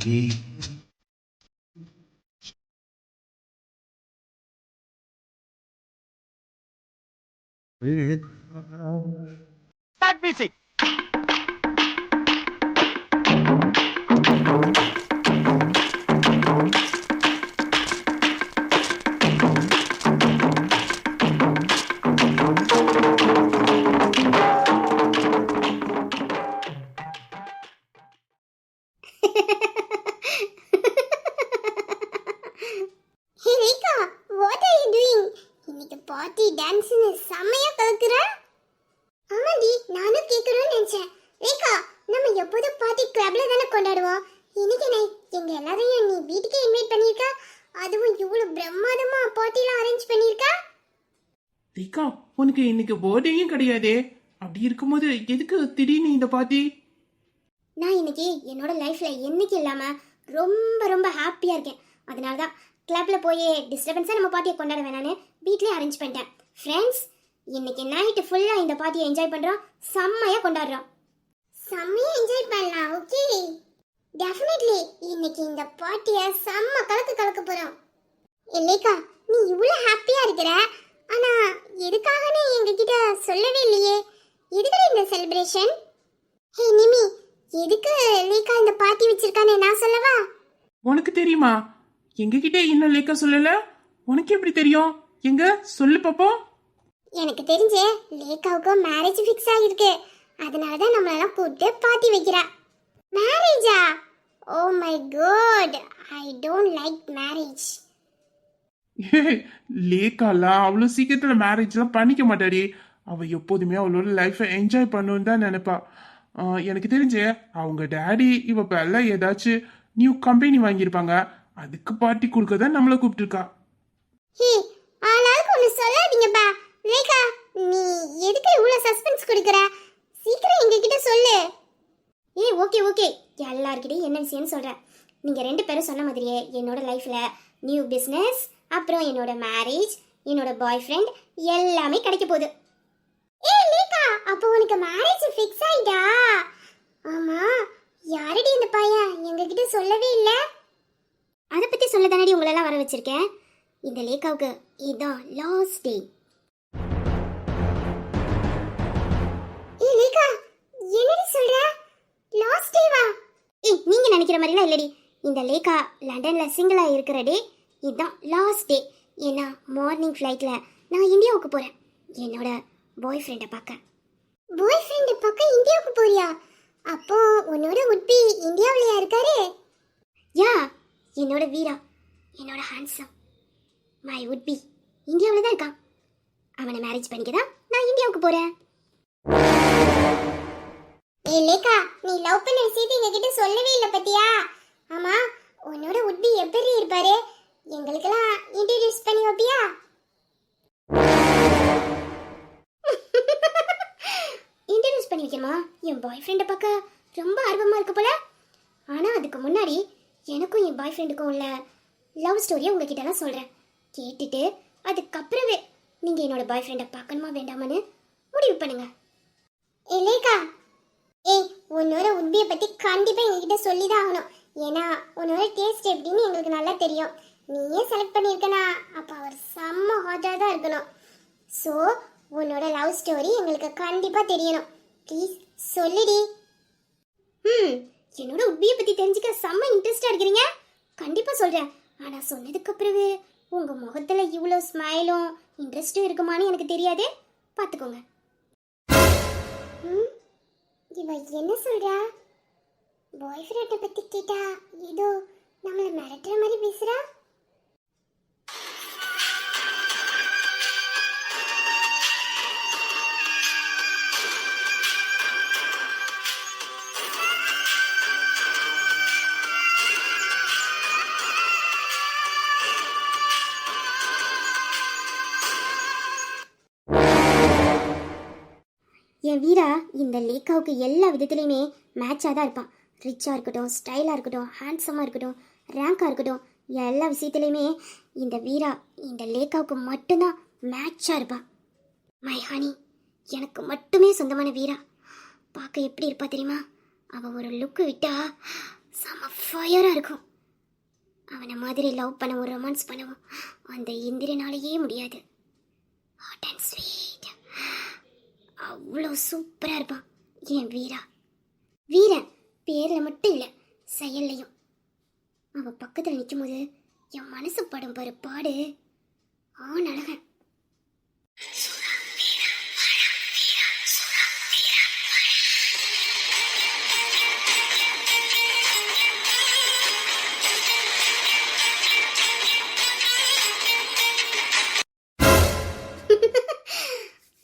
Start music. Hey Rika, what are you doing? இன்னைக்கு party டான்ஸ்னு செமையா கலக்குற. ஆமாடி, நானும் கேட்கணும்னு நினைச்சேன். ரேகா, நம்ம எப்போதும் பார்ட்டி கிளப்ல தானே கொண்டாடுவோம். இன்னைக்கு நைட் எங்க எல்லாரையும் நீ வீட்டுக்கு இன்வைட் பண்ணிருக்க. அதுவும் இவ்வளவு பிரம்மாண்டமா பார்ட்டிலாம் அரேஞ்ச் பண்ணிருக்க. ரேகா, உனக்கு இன்னைக்கு பர்த்டேயும் கிடையாதே. அப்படி இருக்கும்போது எதுக்கு திடீர்னு இந்த பார்ட்டி? நான் இன்னைக்கு என்னோட லைஃப்ல என்னைக்கு இல்லாம ரொம்ப ரொம்ப ஹாப்பியா இருக்கேன். அதனால தான் கிளப்ல போய் டிஸ்டர்பன்ஸா நம்ம பார்ட்டியை கொண்டாட வேணான்னு வீட்லயே அரேஞ்ச் பண்ணிட்டேன். ஃப்ரெண்ட்ஸ், இன்னைக்கு நைட் ஃபுல்லா இந்த பார்ட்டியை என்ஜாய் பண்றோம். செம்மையா கொண்டாடுறோம். செம்மையா என்ஜாய் பண்ணலாம். ஓகே, டெஃபினெட்லி இன்னைக்கு இந்த பார்ட்டியை செம்ம கலக்க போறோம். இல்லைக்கா, நீ இவ்வளவு ஹாப்பியா இருக்கிற, ஆனா எதுக்காகன்னு எங்ககிட்ட சொல்லவே இல்லையே. எதுக்கு இந்த செலிப்ரேஷன்? ஹே நிமி, எதுக்கு லேக்கா இந்த பார்ட்டி வச்சிருக்கானே நான் சொல்லவா? உனக்கு தெரியுமா? எங்ககிட்ட இன்னும் லேக்கா சொல்லல. உனக்கு எப்படி தெரியும்? எங்க சொல்லு பாப்போம். எனக்கு தெரிஞ்சு லேக்காவுக்கு மேரேஜ் ஃபிக்ஸ் ஆகிருக்கு. அதனால தான் நம்மளெல்லாம் கூப்பிட்டு பார்ட்டி வைக்கிறா. மேரேஜா? Oh my god, I don't like marriage. லேக்காலாம் அவ்வளவு சீக்கிரத்துல மேரேஜ்லாம் பண்ணிக்க மாட்டாடி. அவ எப்போதுமே அவளோட லைஃபை என்ஜாய் பண்ணணும்னு தான் நினைப்பா. எனக்கு தெரிஞ்சு அவங்க டேடி இவ பேர்ல ஏதாச்சும் நியூ கம்பெனி வாங்கியிருப்பாங்க. அதுக்கு பார்ட்டி கொடுக்க தான் நம்மள கூப்பிட்டுருக்கா. ஹே, ஆளாளுக்கு ஒன்று சொல்லாதீங்கப்பா. லேக்கா, நீ எதுக்கு இவ்வளவு சஸ்பென்ஸ் கொடுக்குற? சீக்கிரம் எங்ககிட்ட சொல்லு. ஓகே ஓகே, எல்லார்கிட்டையும் என்ன விஷயம்னு சொல்கிறேன். நீங்கள் ரெண்டு பேரும் சொன்ன மாதிரியே என்னோட லைஃப்பில் நியூ பிஸ்னஸ், அப்புறம் என்னோட மேரேஜ், என்னோட பாய் ஃப்ரெண்ட் எல்லாமே கிடைக்க போகுது. லேக்கா, அப்போ உனக்கு மேரேஜ் ஃபிக்ஸ் ஆயிட்டா? ஆமா, யாரடி இந்த பையன்? எங்ககிட்ட சொல்லவே இல்லை. அதை பற்றி சொல்ல தானடி உங்களெல்லாம் வர வச்சிருக்கேன். இந்த லேக்காவுக்கு இதுதான் லாஸ்ட் டே. லேக்கா, என்னடி சொல்ற? லாஸ்ட் டேவா? நீங்க நினைக்கிற மாதிரிலாம் இல்லடி. இந்த லேக்கா லண்டன்ல சிங்கிளா இருக்கிற டே இதுதான் லாஸ்ட் டே. ஏன்னா மார்னிங் ஃப்ளைட்ல நான் இந்தியாவுக்கு போறேன் என்னோட பாய் ஃப்ரெண்டை பார்க்க. பாய் ஃப்ரெண்டை பார்க்க இந்தியாவுக்கு போறியா? அப்போ உன்னோட உட்பி இந்தியாவிலயா இருக்காரு? யா, என்னோட வீரா, என்னோட ஹேண்ட்ஸம், மை உட்பி இந்தியாவில் தான் இருக்கான். அவனை மேரேஜ் பண்ணிக்க தான் நான் இந்தியாவுக்கு போறேன். லேக்கா, நீ லவ் பண்ண விஷயத்தை எங்ககிட்ட சொல்லவே இல்லை பத்தியா? ஆமா, உன்னோட உட்பி எப்படி இருப்பாரு? எங்களுக்கெல்லாம் இன்ட்ரோடியூஸ் பண்ணி வைப்பியா? இன்ட்ரோடியூஸ் பண்ணி வைக்கமா? என் பாய் ஃப்ரெண்டை பார்க்க ரொம்ப ஆர்வமா இருக்கு போல. ஆனா அதுக்கு முன்னாடி எனக்கும் என் பாய் ஃப்ரெண்டுக்கும் உள்ள லவ் ஸ்டோரியை உங்ககிட்ட நான் சொல்றேன். கேட்டுட்டு அதுக்கப்புறமே நீங்க என்னோட பாய் ஃப்ரெண்டை பார்க்கணுமா வேண்டாமான்னு முடிவு பண்ணுங்க. லேக்கா, உன்னோட உட்பியை பத்தி கண்டிப்பா எங்ககிட்ட சொல்லிதான் ஆகணும். ஏன்னா உன்னோட டேஸ்ட் எப்படின்னு எங்களுக்கு நல்லா தெரியும். நீயே செலக்ட் பண்ணியிருக்கனா அப்போ அவர் செம்ம ஹாட்டாக தான் இருக்கணும். ஸோ உன்னோட லவ் ஸ்டோரி எங்களுக்கு கண்டிப்பாக தெரியணும். ப்ளீஸ் சொல்லுடி. என்னோட உட்பியை பற்றி தெரிஞ்சுக்க செம்ம இன்ட்ரெஸ்டாக இருக்கிறீங்க. கண்டிப்பாக சொல்கிறேன். ஆனால் சொன்னதுக்கு அப்புறமே உங்கள் முகத்தில் இவ்வளோ ஸ்மைலும் இன்ட்ரெஸ்ட்டும் இருக்குமான்னு எனக்கு தெரியாதே. பார்த்துக்கோங்க. இவ என்ன சொல்கிறா? பாய் ஃப்ரெண்டை பற்றி கேட்டா ஏதோ நம்மளை மிரட்டுற மாதிரி பேசுகிறா. என் வீரா இந்த லேக்காவுக்கு எல்லா விதத்துலையுமே மேட்சாக தான் இருப்பான். ரிச்சாக இருக்கட்டும், ஸ்டைலாக இருக்கட்டும், ஹேண்ட்ஸமாக இருக்கட்டும், ரேங்காக இருக்கட்டும், எல்லா விஷயத்துலையுமே இந்த வீரா இந்த லேக்காவுக்கு மட்டும்தான் மேட்சாக இருப்பான். மை ஹனி, எனக்கு மட்டுமே சொந்தமான வீரா. பார்க்க எப்படி இருப்பா தெரியுமா? அவள் ஒரு லுக்கு விட்டா செம ஃபயராக இருக்கும். அவனை மாதிரி லவ் பண்ணவும் ரொமான்ஸ் பண்ணவும் அந்த இந்திரனாலேயே முடியாது. ஹாட் அண்ட் ஸ்வீட், அவ்வளோ சூப்பராக இருப்பான் என் வீரா. வீரன் பேரில் மட்டும் இல்லை, செயல்லையும். அவன் பக்கத்தில் நிற்கும் போது என் மனசு படும் பாரு பாடு. அழகன்.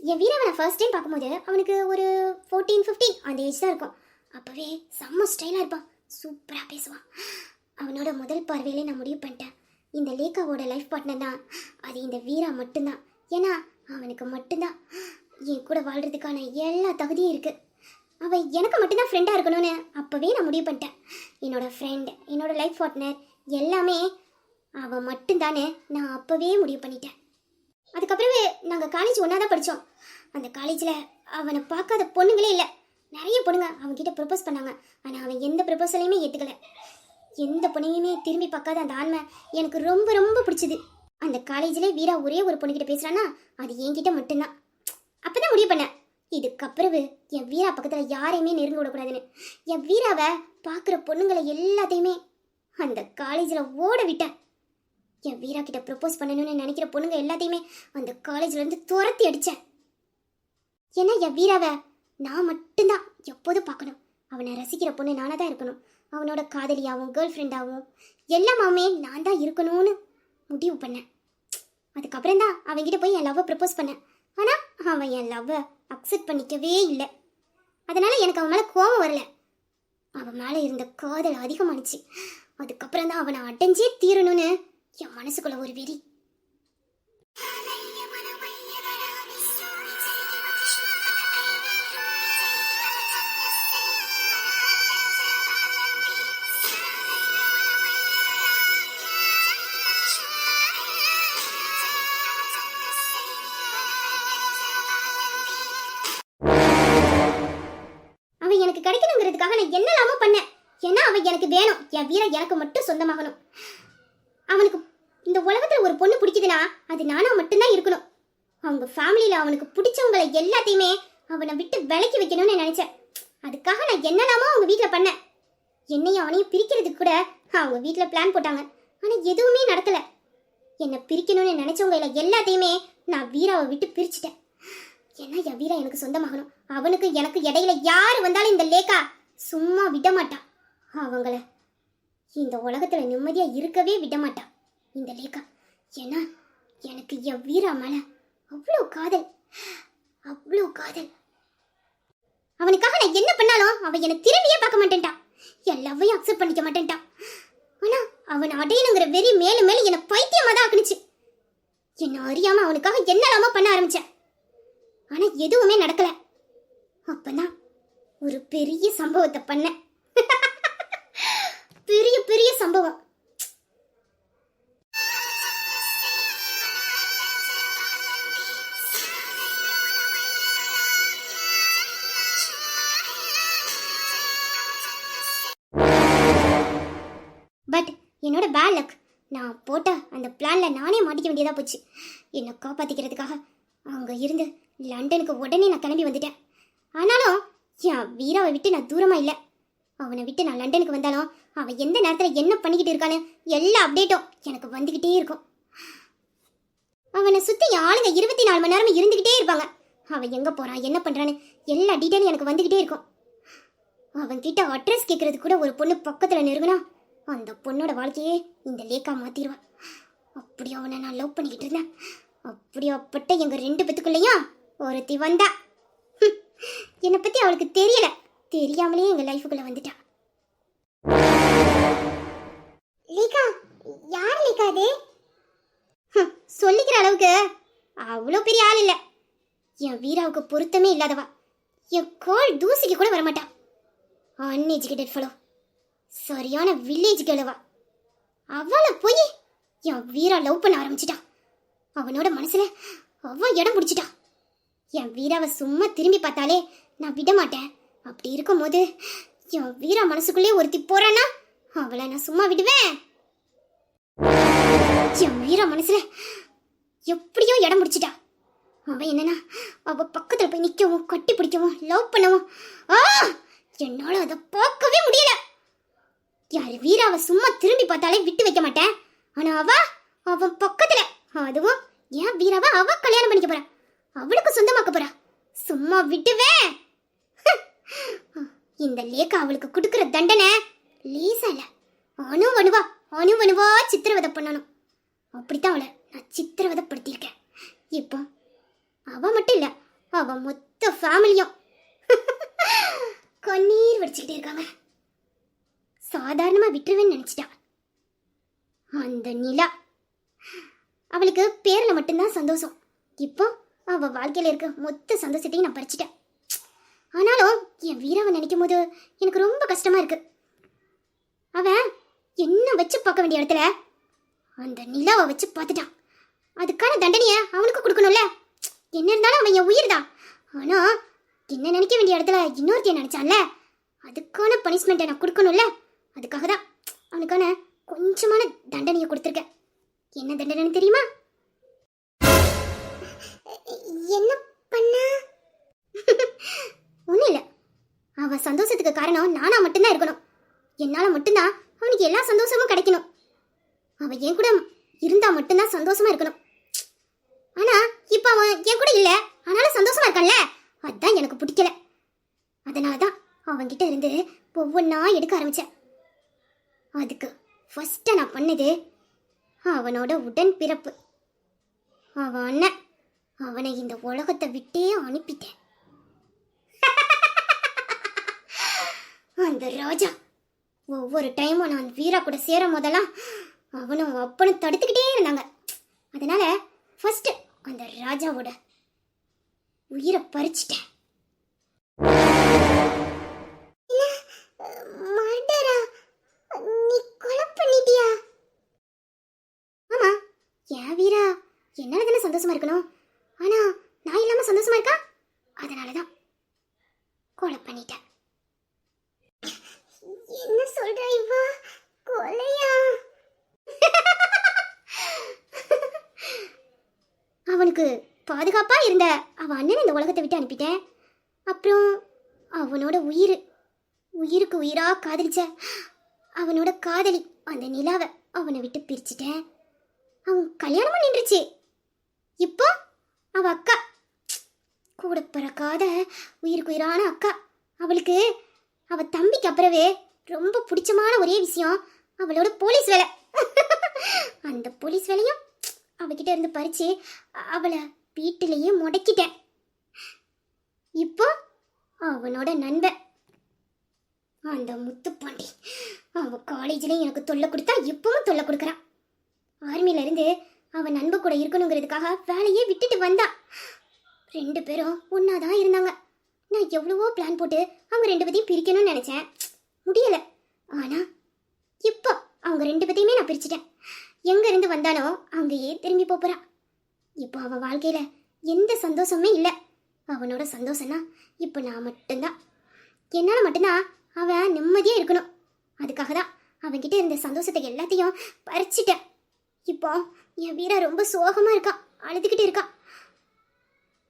என் வீரவனை ஃபர்ஸ்ட் டைம் பார்க்கும்போது அவனுக்கு ஒரு 14-15 அந்த ஏஜ் தான் இருக்கும். அப்போவே செம்ம ஸ்டைலாக இருப்பான், சூப்பராக பேசுவான். அவனோட முதல் பார்வையிலே நான் முடிவு பண்ணிட்டேன், இந்த லேக்காவோட லைஃப் பார்ட்னர் தான் அது இந்த வீரா மட்டும்தான். ஏன்னா அவனுக்கு மட்டும்தான் என் கூட வாழ்கிறதுக்கான எல்லா தகுதியும் இருக்குது. அவன் எனக்கு மட்டும்தான் ஃப்ரெண்டாக இருக்கணும்னு அப்போவே நான் முடிவு பண்ணிட்டேன். என்னோடய ஃப்ரெண்ட், என்னோடய லைஃப் பார்ட்னர் எல்லாமே அவன் மட்டும்தானே நான் அப்போவே முடிவு பண்ணிட்டேன். அதுக்கப்புறமே நாங்கள் காலேஜ் ஒன்றா தான் படித்தோம். அந்த காலேஜில் அவனை பார்க்காத பொண்ணுங்களே இல்லை. நிறைய பொண்ணுங்க அவன்கிட்ட ப்ரப்போஸ் பண்ணாங்க. ஆனால் அவன் எந்த ப்ரப்போசலையுமே ஏற்றுக்கலை. எந்த பொண்ணையுமே திரும்பி பார்க்காத அந்த ஆண்மை எனக்கு ரொம்ப ரொம்ப பிடிச்சிது. அந்த காலேஜிலே வீரா ஒரே ஒரு பொண்ணுக்கிட்ட பேசுகிறான்னா அது என்கிட்ட மட்டும்தான். அப்போ தான் முடிவு பண்ணேன், இதுக்கப்புறவு என் வீரா பக்கத்தில் யாரையுமே நெருங்க விடக்கூடாதுன்னு. என் வீராவை பார்க்குற பொண்ணுங்களை எல்லாத்தையுமே அந்த காலேஜில் ஓட விட்டேன். என் வீரா கிட்ட ப்ரப்போஸ் பண்ணணும்னு நினைக்கிற பொண்ணுங்க எல்லாத்தையுமே அந்த காலேஜ்லேருந்து துரத்தி அடித்தேன். ஏன்னா என் வீராவை நான் மட்டும்தான் எப்போதும் பார்க்கணும். அவனை ரசிக்கிற பொண்ணு நானாக தான் இருக்கணும். அவனோட காதலியாகவும் கேர்ள் ஃப்ரெண்டாகவும் எல்லாமே நான் தான் இருக்கணும்னு முடிவு பண்ணேன். அதுக்கப்புறம் தான் அவன்கிட்ட போய் என் லவ்வை ப்ரப்போஸ் பண்ணேன். ஆனால் அவன் என் லவ்வை அக்செப்ட் பண்ணிக்கவே இல்லை. அதனால் எனக்கு அவன் மேலே கோபம் வரல, அவன் மேலே இருந்த காதல் அதிகமானுச்சு. அதுக்கப்புறம் தான் அவனை அடைஞ்சே தீரணும்னு என் மனசுக்குள்ள ஒரு வெறி. அவன் எனக்கு கிடைக்கணுங்கிறதுக்காக நான் என்னெல்லாமோ பண்ணேன். ஏன்னா அவன் எனக்கு வேணும், என் வீரன் எனக்கு மட்டும் சொந்தமாகணும். அவனுக்கு இந்த உலகத்தில் ஒரு பொண்ணு பிடிக்குதுன்னா அது நானா மட்டும்தான் இருக்கணும். அவங்க ஃபேமிலியில் அவனுக்கு பிடிச்சவங்களை எல்லாத்தையுமே அவனை விட்டு விலக்கி வைக்கணும்னு நினச்சேன். அதுக்காக நான் என்னெல்லாமோ அவங்க வீட்டில் பண்ணேன். என்னையும் அவனையும் பிரிக்கிறதுக்கு கூட அவங்க வீட்டில் பிளான் போட்டாங்க. ஆனால் எதுவுமே நடக்கலை. என்னை பிரிக்கணும்னு நினச்சவங்கள எல்லாத்தையுமே நான் வீராவை விட்டு பிரிச்சுட்டேன். ஏன்னா என் வீரா எனக்கு சொந்தமாகணும். அவனுக்கு எனக்கு இடையில யார் வந்தாலும் இந்த லேக்கா சும்மா விட மாட்டான். அவங்கள இந்த உலகத்தில் நிம்மதியாக இருக்கவே விட மாட்டான் இந்த லேக்கா. ஏன்னா எனக்கு என் வீரா மேலே அவ்வளோ காதல், அவ்வளோ காதல். அவனுக்காக நான் என்ன பண்ணாலும் அவன் என்னை திரும்பியே பார்க்க மாட்டேன்ட்டான். என் லவ்வையும் அக்செப்ட் பண்ணிக்க மாட்டேன்ட்டான். ஆனால் அவனை அடையணுங்கிற வெறி மேலும் மேலும் என்னை பைத்தியமாக தான் ஆக்குனுச்சு. என்னை அறியாமல் அவனுக்காக என்னெல்லாமோ பண்ண ஆரம்பித்தேன். ஆனால் எதுவுமே நடக்கலை. அப்பதான் ஒரு பெரிய சம்பவத்தை பண்ணேன். பெரிய பெரிய சம்பவம். பட் என்னோட பேட் லக், நான் போட்ட அந்த பிளான்ல நானே மாட்டிக்க வேண்டியதா போச்சு. என்னை காப்பாத்திக்கிறதுக்காக அங்க இருந்து லண்டனுக்கு உடனே நான் கிளம்பி வந்துட்டேன். ஆனாலும் என் வீராவை விட்டு நான் தூரமா இல்லை. அவனை விட்டு நான் லண்டனுக்கு வந்தாலும் அவன் எந்த நேரத்தில் என்ன பண்ணிக்கிட்டு இருக்கான்னு எல்லா அப்டேட்டும் எனக்கு வந்துக்கிட்டே இருக்கும். அவனை சுற்றி ஆளுங்க 24 மணி நேரமும் இருந்துக்கிட்டே இருப்பாங்க. அவன் எங்கே போகிறான், என்ன பண்ணுறான்னு எல்லா டீட்டெயிலும் எனக்கு வந்துக்கிட்டே இருக்கும். அவன்கிட்ட அட்ரஸ் கேட்கறது கூட ஒரு பொண்ணு பக்கத்தில் நெருங்கினா அந்த பொண்ணோட வாழ்க்கையே இந்த லேக்கா மாற்றிடுவான். அப்படி அவனை நான் லவ் பண்ணிக்கிட்டு இருந்தேன். அப்படியாப்பட்ட எங்கள் 2 பேத்துக்குள்ளேயும் ஒருத்தி வந்தா. என்னை பற்றி அவளுக்கு தெரியல, தெரியாமலே எங்கள் லைஃபுக்குள்ளே வந்துட்டா. லேக்கா, யார் லேக்கா அது? சொல்லிக்கிற அளவுக்கு அவ்வளோ பெரிய ஆள் இல்லை. என் வீராவுக்கு பொருத்தமே இல்லாதவா. என் கால் தூசிக்கு கூட வரமாட்டா. அன்எஜுகேட்டட் ஃபெலோ, சரியான வில்லேஜ் கேளவா. அவளை போய் என் வீரா லவ் பண்ண ஆரம்பிச்சிட்டா. அவனோட மனசுல அவ இடம் பிடிச்சிட்டா. என் வீராவை சும்மா திரும்பி பார்த்தாலே நான் விட மாட்டேன். அப்படி இருக்கும்போது என் வீரா மனசுக்குள்ளே ஒருத்தி போறானா அவளை நான் சும்மா விடுவேன். என் வீரா மனசுல எப்படியோ இடம் பிடிச்சிட்டா. அவன் என்னன்னா அவ பக்கத்துல போய் நிக்கவும் கட்டி பிடிக்கவும் லவ் பண்ணவும் என்னால அதை பார்க்கவே முடியல. யாரு வீராவை சும்மா திரும்பி பார்த்தாலே விட்டு வைக்க மாட்டேன். ஆனா அவன் பக்கத்துல, அதுவும் ஏன் வீராவை அவ கல்யாணம் பண்ணிக்க போறா, அவளுக்கு சொந்தமாக்க போறா, சும்மா விட்டுவேன். இந்த லேக்கா அவளுக்கு கொடுக்கற தண்டனை லேசா இல்ல, அணுவணுவா சித்திரவதை பண்ணணும். அப்படித்தான் அவளை நான் சித்திரவதைப்படுத்தியிருக்கேன். இப்போ அவ மட்டும் இல்ல, அவ மொத்த ஃபேமிலியும் கண்ணீர் வடிச்சுக்கிட்டே இருக்காங்க. சாதாரணமா விட்டுருவேன்னு நினைச்சிட்டா. அந்த நிலா அவளுக்கு பேர்ல மட்டும்தான் சந்தோஷம். இப்போ அவ வாழ்க்கையில இருக்க மொத்த சந்தோஷத்தையும் நான் பறிச்சிட்டேன். ஆனாலும் என் வீராவை நினைக்கும் போது எனக்கு ரொம்ப கஷ்டமா இருக்கு. அவன் என்ன வச்சு பார்க்க வேண்டிய இடத்துல அந்த நிலாவை வச்சு பார்த்துட்டான். அதுக்கான தண்டனையை அவனுக்கு கொடுக்கணும்ல. என்ன இருந்தாலும் அவன் என் உயிர் தான். ஆனா என்ன நினைக்க வேண்டிய இடத்துல இன்னொருத்தைய நினைச்சான்ல, அதுக்கான பனிஷ்மெண்ட்டை நான் கொடுக்கணும்ல. அதுக்காக தான் அவனுக்கான கொஞ்சமான தண்டனையை கொடுத்துருக்கேன். என்ன தண்டனைன்னு தெரியுமா? என்ன பண்ண? ஒன்றும் இல்லை, அவன் சந்தோஷத்துக்கு காரணம் நானா மட்டும்தான் இருக்கணும். என்னால் மட்டும்தான் அவனுக்கு எல்லா சந்தோஷமும் கிடைக்கணும். அவன் என் கூட இருந்தா மட்டும்தான் சந்தோஷமா இருக்கணும். ஆனா இப்ப அவன் என் கூட இல்ல, ஆனாலும் சந்தோஷமா இருக்கான்ல, அதான் எனக்கு பிடிக்கல. அதனாலதான் அவன்கிட்ட இருந்து ஒவ்வொன்னா எடுக்க ஆரம்பிச்சேன். அதுக்கு ஃபர்ஸ்ட் நான் பண்ணது அவனோட உடன் பிறப்பு. அவன் அண்ணன், அவனை இந்த உலகத்தை விட்டே அனுப்பிட்டேன். அந்த ராஜா ஒவ்வொரு டைமும் நான் வீரா கூட சேரும் போதெல்லாம் அவனும் அப்பனும் தடுத்துக்கிட்டே இருந்தாங்க. அதனால ஃபர்ஸ்ட் அந்த ராஜாவோட உயிரை பறிச்சிட்டேன். நீ கொலை பண்ணிட்டியா? ஆமா, என் வீரா என்னால தானே சந்தோஷமா இருக்கணும். ஆனா நான் இல்லாம சந்தோஷமா இருக்கா, அதனாலதான் கொலை பண்ணிட்டேன். என்ன சொல்ற இவா? கொலையா? அவனுக்கு பாதுகாப்பா இருந்த அவன் அண்ணன் இந்த உலகத்தை விட்டு அனுப்பிட்டேன். அப்புறம் அவனோட உயிருக்கு உயிரா காதலிச்ச அவனோட காதலி அந்த நிலாவை அவனை விட்டு பிரிச்சுட்டேன். அவன் கல்யாணமா நின்றுச்சு. இப்போ அவ அக்கா, கூட பிறக்காத உயிருக்கு உயிரான அக்கா, அவளுக்கு அவ தம்பிக்கு அப்புறவே ரொம்ப பிடிச்சமான ஒரே விஷயம் அவளோட போலீஸ் வேலை. அந்த போலீஸ் வேலையும் அவகிட்ட இருந்து பறிச்சு அவளை வீட்டிலேயே முடக்கிட்டேன். இப்போ அவனோட நண்பன் அந்த முத்துப்பாண்டி, அவன் காலேஜ்லயும் எனக்கு தொல்லை கொடுத்தா இப்பவும் தொல்லை கொடுக்குறான். ஆர்மியில இருந்து அவன் நண்பன் கூட இருக்கணுங்கிறதுக்காக வேலையே விட்டுட்டு வந்தான். 2 பேரும் ஒன்னாதான் இருந்தாங்க. நான் எவ்வளவோ பிளான் போட்டு அவங்க 2 பேத்தையும் பிரிக்கணும்னு நினைச்சேன், முடியல. ஆனா இப்போ அவங்க 2 பேத்தையுமே நான் பிரிச்சுட்டேன். எங்க இருந்து வந்தானோ அங்கேயே திரும்பி போறான். இப்போ அவன் வாழ்க்கையில எந்த சந்தோஷமே இல்லை. அவனோட சந்தோஷம்னா இப்போ நான் மட்டும்தான். என்னால மட்டும்தான் அவன் நிம்மதியா இருக்கணும். அதுக்காக தான் அவன்கிட்ட இருந்த சந்தோஷத்தை எல்லாத்தையும் பறிச்சிட்டேன். இப்போ என் வீரா ரொம்ப சோகமா இருக்கான், அழுதுகிட்டு இருக்கான்.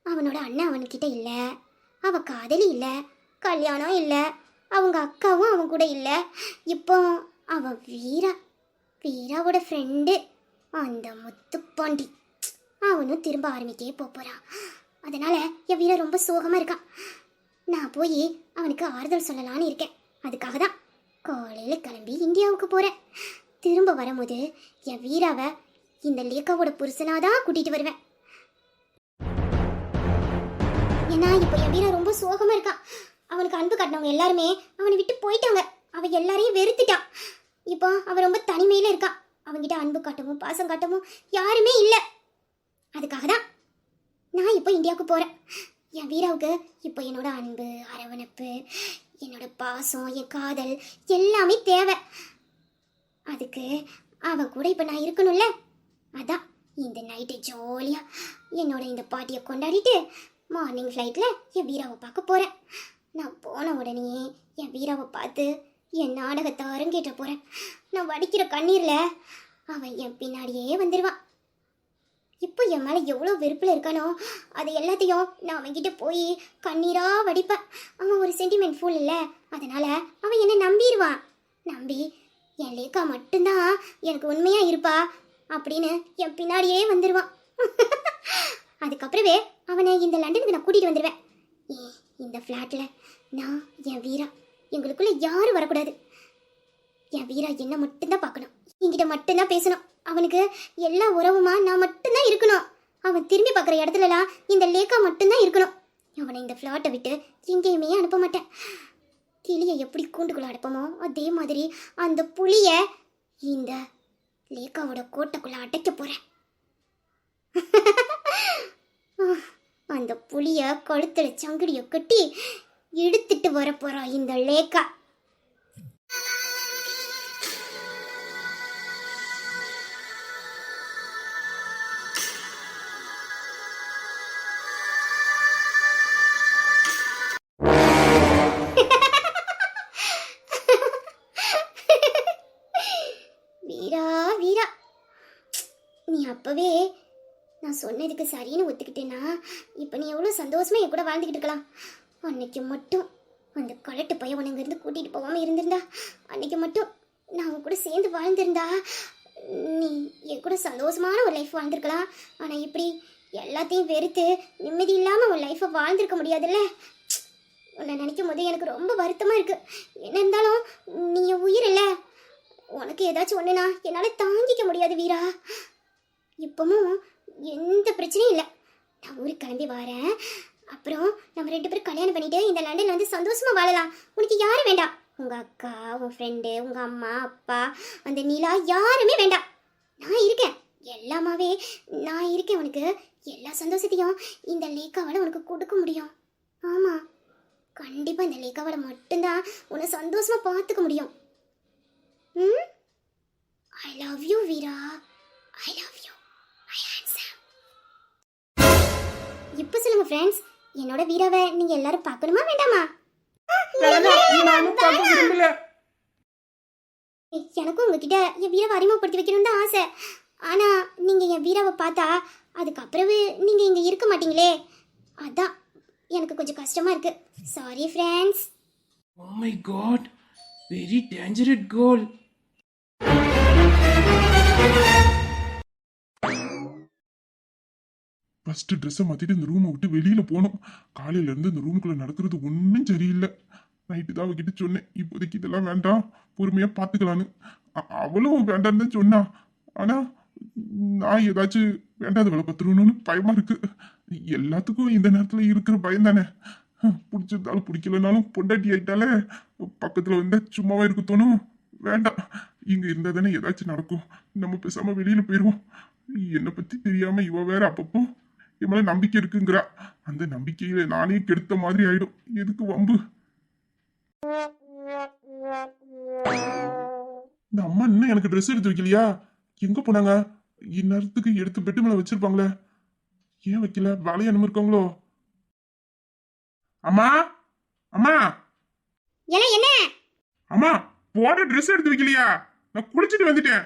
அவனோட அண்ணன் அவன்கிட்ட இல்ல, அவ காதலி இல்ல, கல்யாணம் இல்ல, அவங்க அக்காவும் அவன் கூட இல்ல. இப்போ அவன் வீராவோட ஃப்ரெண்டு அந்த முத்துப்பாண்டி, அவனும் திரும்ப ஆரம்பிக்கே போறான். அதனால என் வீரா ரொம்ப சோகமா இருக்கான். நான் போய் அவனுக்கு ஆறுதல் சொல்லலான்னு இருக்கேன். அதுக்காக தான் காலையில கிளம்பி இந்தியாவுக்கு போறேன். திரும்ப வரும்போது என் வீராவை இந்த லேக்காவோட புருஷனாதான் கூட்டிட்டு வருவேன். ஏன்னா இப்போ என் வீரா ரொம்ப சோகமா இருக்கான். அவனுக்கு அன்பு காட்டினவங்க எல்லாருமே அவனை விட்டு போயிட்டாங்க. அவன் எல்லாரையும் வெறுத்துட்டான். இப்போ அவன் ரொம்ப தனிமையில இருக்கான். அவன்கிட்ட அன்பு காட்டவும் பாசம் காட்டவும் யாருமே இல்லை. அதுக்காக தான் நான் இப்போ இந்தியாவுக்கு போறேன். என் வீராவுக்கு இப்போ என்னோட அன்பு, அரவணைப்பு, என்னோட பாசம், என் காதல் எல்லாமே தேவை. அதுக்கு அவன் கூட இப்போ நான் இருக்கணும்ல. அதான் இந்த நைட்டு ஜாலியா என்னோட இந்த பார்ட்டியை கொண்டாடிட்டு மார்னிங் ஃப்ளைட்டில் என் வீராவை பார்க்க போகிறேன். நான் போன உடனே என் வீராவை பார்த்து என் நாடகத்தை அரங்கேற்ற போறேன். நான் வடிக்கிற கண்ணீர்ல அவன் என் பின்னாடியே வந்துடுவான். இப்போ என் மேலே எவ்வளோ வெறுப்பில் இருக்கானோ அது எல்லாத்தையும் நான் அவன்கிட்ட போய் கண்ணீராக வடிப்பேன். அவன் ஒரு சென்டிமெண்ட் ஃபுல் இல்லை, அதனால் அவன் என்னை நம்பிடுவான். நம்பி என் லேக்கா மட்டும்தான் எனக்கு உண்மையாக இருப்பா அப்படின்னு என் பின்னாடியே வந்துடுவான். அதுக்கப்புறமே அவனை இந்த லண்டனுக்கு நான் கூட்டிகிட்டு வந்துடுவேன். இந்த ஃப்ளாட்டில் நான் என் வீரா எங்களுக்குள்ளே யாரும் வரக்கூடாது. என் வீரா என்ன மட்டும்தான் பார்க்கணும், என்கிட்ட மட்டும்தான் பேசணும். அவனுக்கு எல்லா உறவுமா நான் மட்டும்தான் இருக்கணும். அவன் திரும்பி பார்க்குற இடத்துலலாம் இந்த லேக்கா மட்டும்தான் இருக்கணும். அவனை இந்த ஃப்ளாட்டை விட்டு எங்கேயுமே அனுப்ப மாட்டேன். கிளியை எப்படி கூண்டுக்குள்ள அடைப்போமோ அதே மாதிரி அந்த புளியை இந்த லேக்காவோட கோட்டைக்குள்ள அடைக்க போறேன். அந்த புளிய கழுத்துல சங்கிலிய கட்டி எடுத்துட்டு வர போறா இந்த லேக்கா. வீரா வீரா, நீ அப்பவே நான் சொன்னதுக்கு சரின்னு ஒத்துக்கிட்டேன்னா இப்போ நீ எவ்வளோ சந்தோஷமா என் கூட வாழ்ந்துக்கிட்டு இருக்கலாம். அன்னைக்கு மட்டும் அந்த கலட்டு பையன் உன்னை இங்கேருந்து கூட்டிகிட்டு போகாமல் இருந்திருந்தா, அன்னைக்கு மட்டும் நான் உன் கூட சேர்ந்து வாழ்ந்திருந்தா நீ என் கூட சந்தோஷமான ஒரு லைஃப் வாழ்ந்துருக்கலாம். ஆனால் இப்படி எல்லாத்தையும் வெறுத்து நிம்மதி இல்லாமல் உன் லைஃப்பை வாழ்ந்துருக்க முடியாதுல்ல. உன்னை நினைக்கும் போது எனக்கு ரொம்ப வருத்தமாக இருக்குது. என்ன இருந்தாலும் நீ என் உயிர் இல்லை. உனக்கு ஏதாச்சும் ஒன்றுனா என்னால் தாங்கிக்க முடியாது வீரா. இப்பவும் எந்த பிரச்சனையும் இல்லை. நான் ஊருக்கு கிளம்பி வரேன். அப்புறம் நம்ம 2 பேரும் கல்யாணம் பண்ணிட்டு இந்த லண்டன்ல வந்து சந்தோஷமா வாழலாம். உனக்கு யாரும் வேண்டாம். உங்கள் அக்கா, உன் ஃப்ரெண்டு, உங்கள் அம்மா, அப்பா, அந்த நிலா யாருமே வேண்டாம். நான் இருக்கேன். எல்லாமாவே நான் இருக்கேன். உனக்கு எல்லா சந்தோஷத்தையும் இந்த லேக்காவால் உனக்கு கொடுக்க முடியும். ஆமாம், கண்டிப்பாக இந்த லேக்காவால் மட்டும்தான் உன்னை சந்தோஷமாக பார்த்துக்க முடியும். I love you, Veera. I love you. I handsome. இப்போ சொல்லுங்க ஃப்ரெண்ட்ஸ், என்னோட வீராவை நீங்க எல்லாரும் பார்க்கணுமா வேண்டாமா? எனக்கும் உங்ககிட்ட என் வீராவை அறிமுகப்படுத்தி வைக்கணும்னு தான் ஆசை. ஆனா நீங்க என் வீராவை பார்த்தா அதுக்கப்புறவு நீங்க இங்க இருக்க மாட்டீங்களே, அதான் எனக்கு கொஞ்சம் கஷ்டமா இருக்கு. Sorry friends. Oh my god, very dangerous girl. First ட்ரெஸ்ஸை மாற்றிட்டு இந்த ரூமை விட்டு வெளியில் போனோம். காலையிலேருந்து இந்த ரூமுக்குள்ளே நடக்கிறது ஒன்றும் சரியில்லை. நைட்டு தான் அவகிட்ட சொன்னேன், இப்போதைக்கு இதெல்லாம் வேண்டாம், பொறுமையாக பார்த்துக்கலான்னு. அவளும் வேண்டான்னு தான் சொன்னா. ஆனால் நான் ஏதாச்சும் வேண்டாத வேலை பார்த்துருணுன்னு பயமாக இருக்குது. எல்லாத்துக்கும் இந்த நேரத்தில் இருக்கிற பயம் தானே. பிடிச்சிருந்தாலும் பிடிக்கலனாலும் பொண்டாட்டி ஆகிட்டாலே பக்கத்தில் வந்தால் சும்மாவா இருக்க தோணும். வேண்டாம், இங்கே இருந்தால் தானே ஏதாச்சும் நடக்கும். நம்ம பேசாமல் வெளியில் போயிடுவோம். என்னை பற்றி தெரியாமல் இவ வேற அப்பப்போ என் மேலே நம்பிக்கை இருக்குங்கிறா. அந்த நம்பிக்கையில நானே கெடுத்த மாதிரி ஆயிடும். எதுக்கு வம்பு? இந்த அம்மா இன்னும் எனக்கு ட்ரெஸ் எடுத்து வைக்கலையா? எங்க போனாங்க? இந்நேரத்துக்கு எடுத்து பெட்டு மேல வச்சிருப்பாங்களே, ஏன் வைக்கல? வேலையா நம்ம இருக்காங்களோ? அம்மா அம்மா என்ன அம்மா, போட ட்ரெஸ் எடுத்து வைக்கலையா? நான் குளிச்சுட்டு வந்துட்டேன்.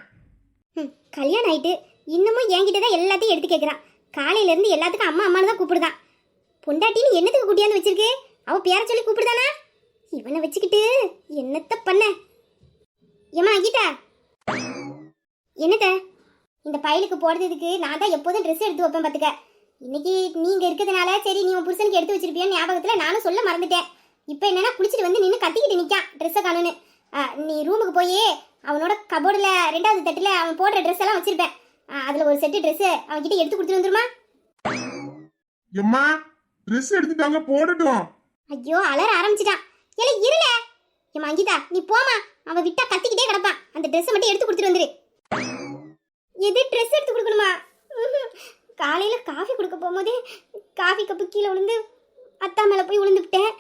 கல்யாணம் ஆயிட்டு இன்னமும் என்கிட்ட தான் எல்லாத்தையும் எடுத்து கேட்குறான். காலையில இருந்து எல்லாத்துக்கும் அம்மா அம்மானு தான் கூப்பிடுதான். பொண்டாட்டின்னு என்னத்துக்கு கூட்டியாந்து வச்சிருக்கு? அவ பேர சொல்லி கூப்பிடுதானா? இவனை வச்சுக்கிட்டு என்னத்த பண்ண? ஏமா கீதா, என்னத்த இந்த பயலுக்கு போடுறதுக்கு நான் தான் எப்போதும் ட்ரெஸ் எடுத்து வைப்பேன் பார்த்துக்க. இன்னைக்கு நீங்க இருக்கிறதுனால சரி நீ உன் புருஷனுக்கு எடுத்து வச்சிருப்பியோன்னு ஞாபகத்துல நானும் சொல்ல மறந்துட்டேன். இப்போ என்னன்னா குளிச்சுட்டு வந்து நின்று கத்திக்கிட்டு நிற்கான் ட்ரெஸ்ஸை காணுன்னு. நீ ரூமுக்கு போய் அவனோட கபோர்டில் 2வது தட்டில் அவன் போடுற ட்ரெஸ் எல்லாம் வச்சிருப்பேன். அதில் ஒரு செட்டு ட்ரெஸ் அவன்கிட்ட எடுத்து கொடுத்துட்டு வந்துருமா? எம்மா, ட்ரெஸ் எடுத்துட்டாங்க, போடட்டும். ஐயோ, அலற ஆரம்பிச்சிட்டான். இல்லை இருல ஏமா அங்கிதா, நீ போமா. அவன் விட்டா கத்திக்கிட்டே கிடப்பான். அந்த ட்ரெஸ்ஸை மட்டும் எடுத்து கொடுத்துட்டு வந்துரு. எது ட்ரெஸ் எடுத்து கொடுக்கணுமா? காலையில் காஃபி கொடுக்க போகும்போது காஃபி கப்பு கீழே விழுந்து அத்தா மேலே போய் விழுந்துவிட்டேன்.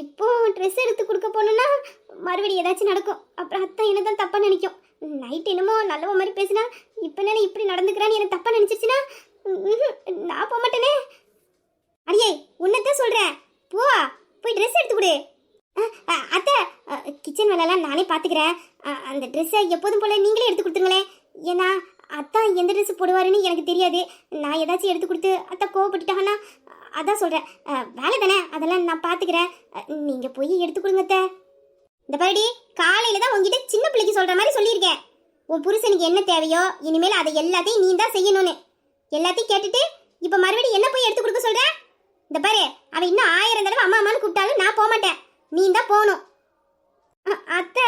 இப்போ ட்ரெஸ் எடுத்து கொடுக்க போனோன்னா மறுபடியும் ஏதாச்சும் நடக்கும். அப்புறம் அத்தா என்ன தான் தப்பாக நினைக்கும். நைட் என்னமோ நல்லவ மாதிரி பேசினா இப்போ என்ன இப்படி நடந்துக்கிறான்னு எனக்கு தப்பாக நினச்சிருச்சுன்னா நான் போக மாட்டேனே. அடியே, உன்னதான் சொல்கிறேன், போ போய் ட்ரெஸ் எடுத்து கொடு. அத்தை வேலைலாம் நானே பார்த்துக்கிறேன். அந்த ட்ரெஸ்ஸை எப்போதும் போல நீங்களே எடுத்து கொடுத்துருங்களேன். ஏன்னா அத்தா எந்த ட்ரெஸ் போடுவாருன்னு எனக்கு தெரியாது. நான் ஏதாச்சும் எடுத்து கொடுத்து அத்தா கோவப்பட்டுட்டாங்கன்னா அதான் சொல்கிறேன். வேலை தானே, அதெல்லாம் நான் பார்த்துக்கிறேன். நீங்கள் போய் எடுத்து கொடுங்க அத்தை. இந்த பாடி காலையில் தான் உங்ககிட்ட சின்ன பிள்ளைக்கு சொல்கிற மாதிரி சொல்லியிருக்கேன். உன் புருஷனுக்கு என்ன தேவையோ இனிமேல் அதை எல்லாத்தையும் நீ தான் செய்யணும்னு. எல்லாத்தையும் கேட்டுட்டு இப்போ மறுபடியும் என்ன போய் எடுத்து கொடுக்க சொல்கிற? இந்த பாரு, அவன் இன்னும் 1000 தடவை அம்மா அம்மான்னு கூப்பிட்டாலும் நான் போக மாட்டேன். நீ தான் போகணும். அத்தை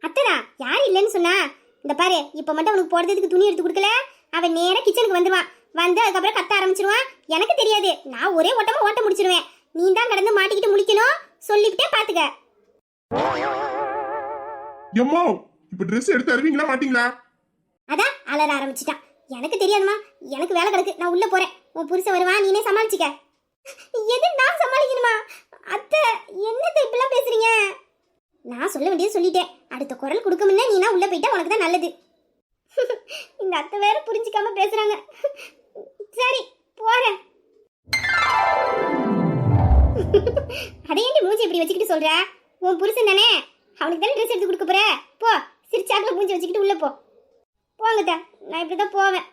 அத்தைதான் யார் இல்லைன்னு சொன்னா? இந்த பாரு, இப்போ மட்டும் அவனுக்கு போடுறதுக்கு துணி எடுத்து கொடுக்கல, அவன் நேராக கிச்சனுக்கு வந்துடுவான். வந்து அதுக்கப்புறம் கத்த ஆரம்பிச்சிருவான். எனக்கு தெரியாது, நான் ஒரே ஓட்டமாக ஓட்ட முடிச்சிருவேன். நீ தான் கடந்து மாட்டிக்கிட்டு முழிக்கணும். சொல்லிவிட்டே பார்த்துக்க. எம்மா இப்ப ட்ரெஸ் எடுத்து தருவீங்களா மாட்டீங்களா? அதான் அலற ஆரம்பிச்சிட்டான். எனக்கு தெரியாதுமா, எனக்கு வேலை கிடக்கு, நான் உள்ள போறேன். உன் புருஷன் வருவான், நீனே சமாளிச்சுக்க. எது நான் சமாளிக்கணுமா? அத்தை என்னத்தை இப்பெல்லாம் பேசுறீங்க? நான் சொல்ல வேண்டியது சொல்லிட்டேன். அடுத்த குரல் கொடுக்க முன்னே நீனா உள்ள போயிட்டா உனக்கு தான் நல்லது. இந்த அத்தை வேற புரிஞ்சுக்காம பேசுறாங்க. சரி போறேன். அதையேண்டி மூஞ்சி இப்படி வச்சுக்கிட்டு சொல்ற? உன் புருஷன் தானே, அவனுக்கு தானே ட்ரெஸ் எடுத்து கொடுக்க போற. போ, சிரிச்சாக்கில் மூஞ்சி வச்சுக்கிட்டு உள்ள போ. போங்கத்தா, நான் இப்படிதான் போவேன்.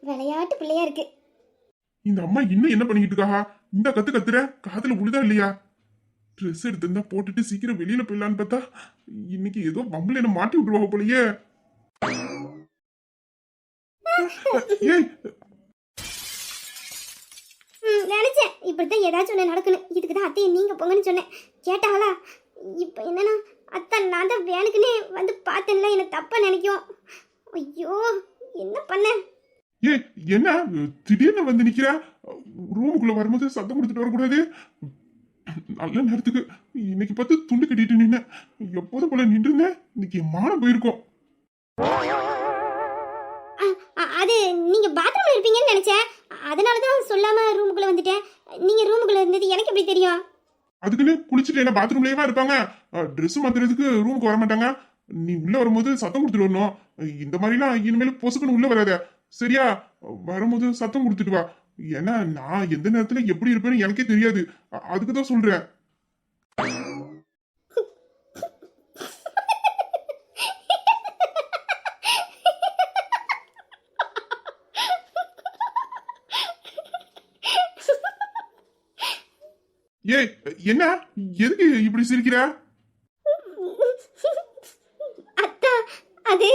விளையாட்டு பிள்ளையா இருக்கு. இந்த அம்மா இன்னும் என்ன பண்ணிக்கிட்டு இருக்கா? இந்த கத்து கத்துற காதுல விழுதா இல்லையா? ட்ரெஸ் எடுத்திருந்தா போட்டுட்டு சீக்கிரம் வெளியில போயிடலான்னு பார்த்தா இன்னைக்கு ஏதோ பம்புல என்ன மாட்டி விட்டுருவாங்க போலயே. ஏய் நினைச்சேன் இப்படித்தான் ஏதாச்சும் ஒன்று நடக்கணும். இதுக்கு தான் அத்தையை நீங்க போங்கன்னு சொன்னேன். கேட்டாங்களா? இப்போ என்னன்னா அத்தை நான் தான் வேணுக்குன்னே வந்து பார்த்தேன்ல, என்ன தப்பா நினைக்கும். ஐயோ என்ன பண்ண? ஏய் என்ன திடீர்னு வந்து நிக்கிற? ரூமுக்குள்ள வரும்போது சத்தம் கொடுத்துட்டு வரக்கூடாது. நல்ல நேரத்துக்கு இன்னைக்கு பார்த்து துண்டு கட்டிட்டு நின்ன. எப்போதும் போல நின்று இன்னைக்கு மானம் போயிருக்கோம். அது நீங்க பாத்ரூம்ல இருப்பீங்கன்னு நினைச்சேன். அதனால தான் சொல்லாம ரூமுக்குள்ள வந்துட்டேன். நீங்க ரூமுக்குள்ள இருந்தது எனக்கு எப்படி தெரியும்? அதுக்குன்னு குளிச்சுட்டு என்ன பாத்ரூம்லயே இருப்பாங்க? ட்ரெஸ் மாத்துறதுக்கு ரூமுக்கு வர மாட்டாங்க. நீ உள்ள வரும்போது சத்தம் கொடுத்துட்டு வரணும். இந்த மாதிரிலாம் இனிமேல் பொசுக்குன்னு உள்ள வராத, சரியா? வரும்போது சத்தம் கொடுத்துட்டு வா. ஏன்னா நான் எந்த நேரத்துல எப்படி இருப்பேன்னு எனக்கே தெரியாது. அதுக்குதான் சொல்றேன். ஏய் என்ன எதுக்கு இப்படி சிரிக்கிற? அத்தா அது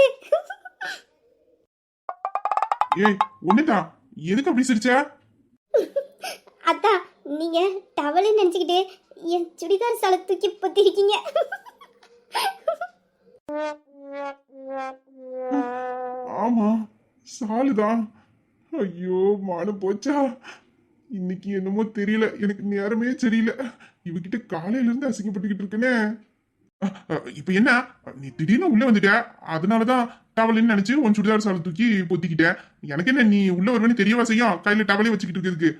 ஏய் ஒண்ணுதான், எதுக்கு அப்படி சிரிச்ச? அத்தா நீங்க டவல்னு நினைச்சுக்கிட்டு என் சுடிதார் சாலை தூக்கி பொத்திருக்கீங்க. ஆமா சாலுதான். ஐயோ மானம் போச்சா. இன்னைக்கு என்னமோ தெரியல, எனக்கு நேரமே சரியில்ல. இவகிட்ட காலையில இருந்து அசிங்கப்பட்டுக்கிட்டு இருக்கனே. இப்ப என்ன நீ திடீர்னு உள்ள வந்துட்ட, அதனாலதான் டவல்னு நினைச்சு உன் சுடிதார் சாலை தூக்கி பொத்திக்கிட்டேன். எனக்கு என்ன நீ உள்ள வருவேன்னு தெரியவா செய்யும்? கையில டவலே வச்சுக்கிட்டு இருக்கிறதுக்கு.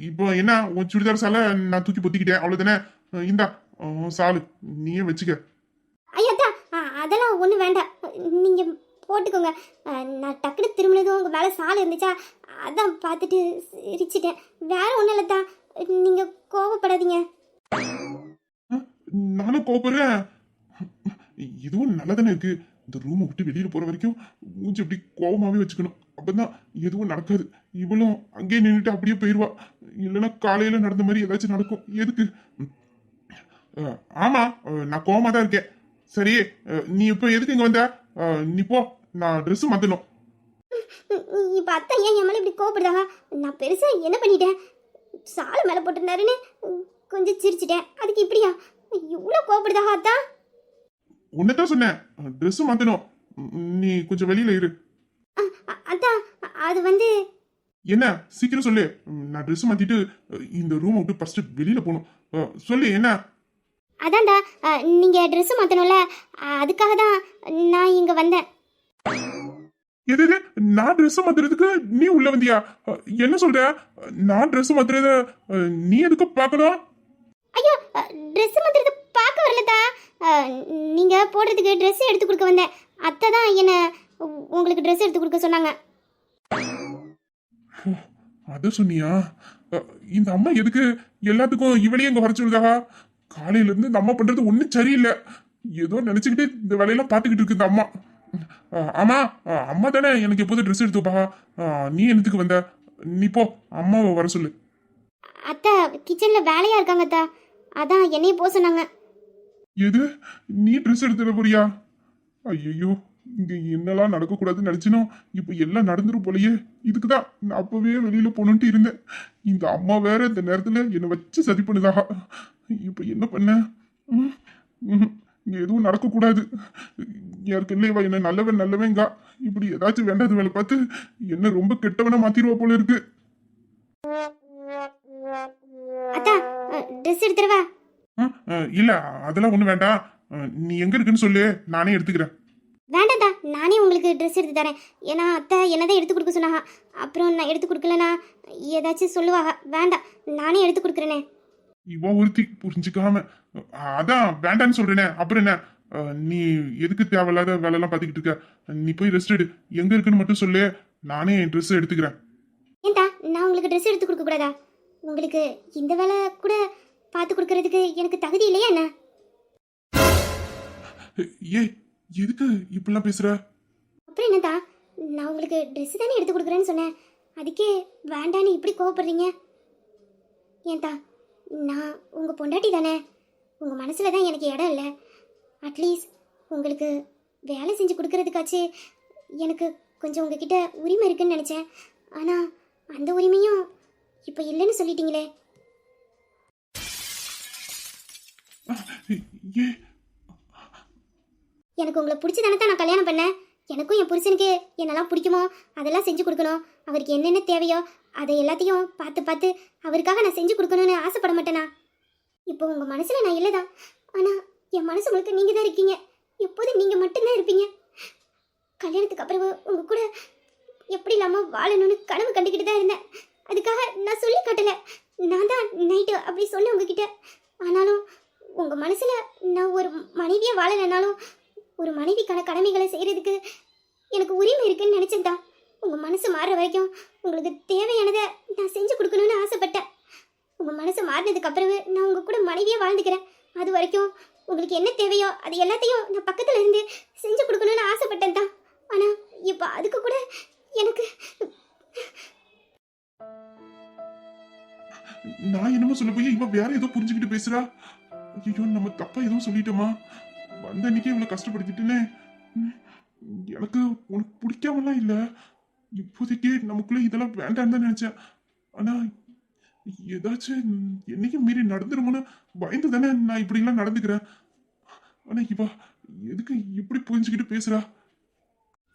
இப்போ என்ன உன் சுடிதார் சாலை நான் தூக்கி பொத்திக்கிட்டேன், அவ்வளவுதானே? இந்தா சாலு நீயே வச்சுக்க. ஐயாத்தா அதெல்லாம் ஒன்றும் வேண்டாம், நீங்க போட்டுக்கோங்க. நான் டக்குனு திரும்பினதும் உங்க மேலே சாலை இருந்துச்சா, அதான் பார்த்துட்டு சிரிச்சிட்டேன். வேற ஒன்றும் இல்லத்தா, நீங்க கோவப்படாதீங்க. நானும் கோபப்படுறேன். இதுவும் நல்லதானே இருக்கு. இந்த ரூமை விட்டு வெளியில போற வரைக்கும் மூஞ்சி அப்படி கோபமாவே வச்சுக்கணும். அப்பதான் எதுவும் நடக்காது. இவளும் அங்கேயே நின்றுட்டு அப்படியே போயிடுவா. இல்லைன்னா காலையில நடந்த மாதிரி ஏதாச்சும் நடக்கும். எதுக்கு? ஆமா நான் கோவமா தான் இருக்கேன். சரி நீ இப்ப எதுக்கு இங்க வந்த? நீ போ, நான் ட்ரெஸ் மாத்தணும். இப்போ அத்தா ஏன் என் மேலே இப்படி கோவப்படுதாங்க? நான் பெருசா என்ன பண்ணிட்டேன்? சாலை மேலே போட்டிருந்தாருன்னு கொஞ்சம் சிரிச்சிட்டேன், அதுக்கு இப்படியா இவ்வளோ கோவப்படுதாக அத்தா? உன்னதான் சொன்னேன் ட்ரெஸ் மாத்தணும். நீ கொஞ்சம் வெளியில இரு. அத்தா அது வந்து என்ன சீக்கிரம் சொல்லு. நான் ட்ரெஸ் மாத்திட்டு இந்த ரூமை விட்டு ஃபர்ஸ்ட் வெளியில போகணும். சொல்லு என்ன? அதான்டா, நீங்க ட்ரெஸ் மாத்தணும்ல, அதுக்காக தான் நான் இங்க வந்தேன். எது நான் ட்ரெஸ் மாத்துறதுக்கு நீ உள்ள வந்தியா? என்ன சொல்ற? நான் ட்ரெஸ் மாத்துறத நீ எதுக்கு பார்க்கணும்? ஐயோ ட்ரெஸ் மாத்துறது பார்க்க வரலதா, நீங்க போடுறதுக்கு ட்ரெஸ் எடுத்து கொடுக்க வந்தேன். அத்தை தான் என்ன உங்களுக்கு ட்ரெஸ் எடுத்து கொடுக்க சொன்னாங்க. அத சொன்னியா? அ, இந்த அம்மா எதுக்கு எல்லாத்துக்கும் இவளையே இங்க வர சொல்லுதா? காலையில இருந்து இந்த அம்மா பண்றது ஒண்ணும் சரியில்லை. ஏதோ நினைச்சுக்கிட்டு இந்த வேலையெல்லாம் பாத்துக்கிட்டு இருக்கு இந்த அம்மா. ஆமா, அம்மா தானே எனக்கு எப்போதும் ட்ரெஸ் எடுத்து வைப்பா. நீ என்னத்துக்கு வந்த? நீ போ, அம்மாவை வர சொல்லு. அத்தை கிச்சனில் வேலையாக இருக்காங்க அத்தா, அதான் என்னையும் போக சொன்னாங்க. எது? நீ ட்ரெஸ் எடுத்துட போறியா? ஐயோ, இங்க என்னெல்லாம் நடக்கக்கூடாதுன்னு நினைச்சினோ இப்ப எல்லாம் நடந்துரும் போலயே. இதுக்குதான் நான் அப்பவே வெளியில போகணுன்ட்டு இருந்தேன். இந்த அம்மா வேற இந்த நேரத்துல என்னை வச்சு சதி பண்ணுதா? இப்ப என்ன பண்ண? ம், ம், இங்க எதுவும் நடக்கக்கூடாது. யாருக்கு இவ என்ன நல்லவன் நல்லவன்கா, இப்படி ஏதாச்சும் வேண்டாத வேலை பார்த்து என்ன ரொம்ப கெட்டவனா மாத்திருவா போல இருக்கு. அத்தா ட்ரெஸ் எடுத்துருவா. இல்ல, அதெல்லாம் ஒண்ணு வேண்டாம். நீ எங்க இருக்குன்னு சொல்லு, நானே எடுத்துக்கிறேன். வேண்டாம்டா, நானே உங்களுக்கு ட்ரெஸ் எடுத்து தரேன். ஏன்னா அத்தை என்னதான் எடுத்து கொடுக்க சொன்னாங்க. அப்புறம் நான் எடுத்து கொடுக்கலனா ஏதாச்சும் சொல்லுவாங்க. வேண்டாம், நானே எடுத்து கொடுக்குறேனே. இவ ஒருத்தி புரிஞ்சுக்காம, அதான் வேண்டான்னு சொல்றேனே. அப்புறம் என்ன? நீ எதுக்கு தேவையில்லாத வேலையெல்லாம் பார்த்துக்கிட்டு இருக்க? நீ போய் ரெஸ்ட் எடு. எங்க இருக்குன்னு மட்டும் சொல்லு, நானே ட்ரெஸ் எடுத்துக்கிறேன். ஏன்டா நான் உங்களுக்கு ட்ரெஸ் எடுத்து கொடுக்க கூடாதா? உங்களுக்கு இந்த வேலை கூட பார்த்து கொடுக்கறதுக்கு எனக்கு தகுதி இல்லையா என்ன? ஏ, எதுக்கு இப்படிலாம் பேசுற? அப்புறம் என்னடா, நான் உங்களுக்கு ட்ரெஸ் தானே எடுத்து கொடுக்குறேன்னு சொன்னேன். அதுக்கே வேண்டான்னு இப்படி கோவப்படுறீங்க? ஏன்டா, நான் உங்கள் பொண்டாட்டி தானே. உங்கள் மனசில் தான் எனக்கு இடம் இல்லை. அட்லீஸ்ட் உங்களுக்கு வேலை செஞ்சு கொடுக்கறதுக்காச்சு எனக்கு கொஞ்சம் உங்ககிட்ட உரிமை இருக்குன்னு நினச்சேன். ஆனால் அந்த உரிமையும் இப்போ இல்லைன்னு சொல்லிட்டீங்களே. ஏ, எனக்கு உங்களை பிடிச்சதானே தான் நான் கல்யாணம் பண்ணேன். எனக்கும் என் புருஷனுக்கு என்னெல்லாம் பிடிக்குமோ அதெல்லாம் செஞ்சு கொடுக்கணும். அவருக்கு என்னென்ன தேவையோ அதை எல்லாத்தையும் பார்த்து பார்த்து அவருக்காக நான் செஞ்சு கொடுக்கணும்னு ஆசைப்பட மாட்டேனா? இப்போ உங்கள் மனசில் நான் இல்லைதான், ஆனால் என் மனசு முழுக்க நீங்கள் தான் இருக்கீங்க. எப்போதும் நீங்கள் மட்டும்தான் இருப்பீங்க. கல்யாணத்துக்கு அப்புறம் உங்கள் கூட எப்படி இல்லாமல் வாழணும்னு கனவு கண்டுக்கிட்டு தான் இருந்தேன். அதுக்காக நான் சொல்லி காட்டலை. நான் தான் நைட்டு அப்படி சொன்னேன் உங்ககிட்ட. ஆனாலும் உங்கள் மனசில் நான் ஒரு மனைவியாக வாழலைனாலும் ஒரு மனைவிக்கான கடமைகளை செய்கிறதுக்கு எனக்கு உரிமை இருக்குன்னு நினச்சேன் தான். உங்கள் மனசு மாறுற வரைக்கும் உங்களுக்கு தேவையானதை நான் செஞ்சு கொடுக்கணும்னு ஆசைப்பட்டேன். உங்கள் மனசு மாறினதுக்கு அப்புறமே நான் உங்கள் கூட மனைவியாக வாழ்ந்துக்கிறேன். அது வரைக்கும் உங்களுக்கு என்ன தேவையோ அது எல்லாத்தையும் நான் பக்கத்தில் இருந்து செஞ்சு கொடுக்கணும்னு ஆசைப்பட்டேன் தான். ஆனால் இப்போ அதுக்கு கூட எனக்கு நான் என்னமோ சொல்ல போய் இவ வேற ஏதோ புரிஞ்சுக்கிட்டு பேசுறா. ஐயோ, நம்ம தப்பா எதுவும் சொல்லிட்டோமா? வந்த அன்னைக்கே இவ்வளவு கஷ்டப்படுத்திட்டுனே. எனக்கு உனக்கு பிடிக்காமலாம் இல்ல, இப்போதைக்கு நமக்குள்ள இதெல்லாம் வேண்டான்னு தான் நினைச்சேன். ஆனா ஏதாச்சும் என்னைக்கும் மீறி நடந்துருமோன்னு பயந்து தானே நான் இப்படி எல்லாம் நடந்துக்கிறேன். ஆனா இவ எதுக்கு இப்படி புரிஞ்சுக்கிட்டு பேசுறா?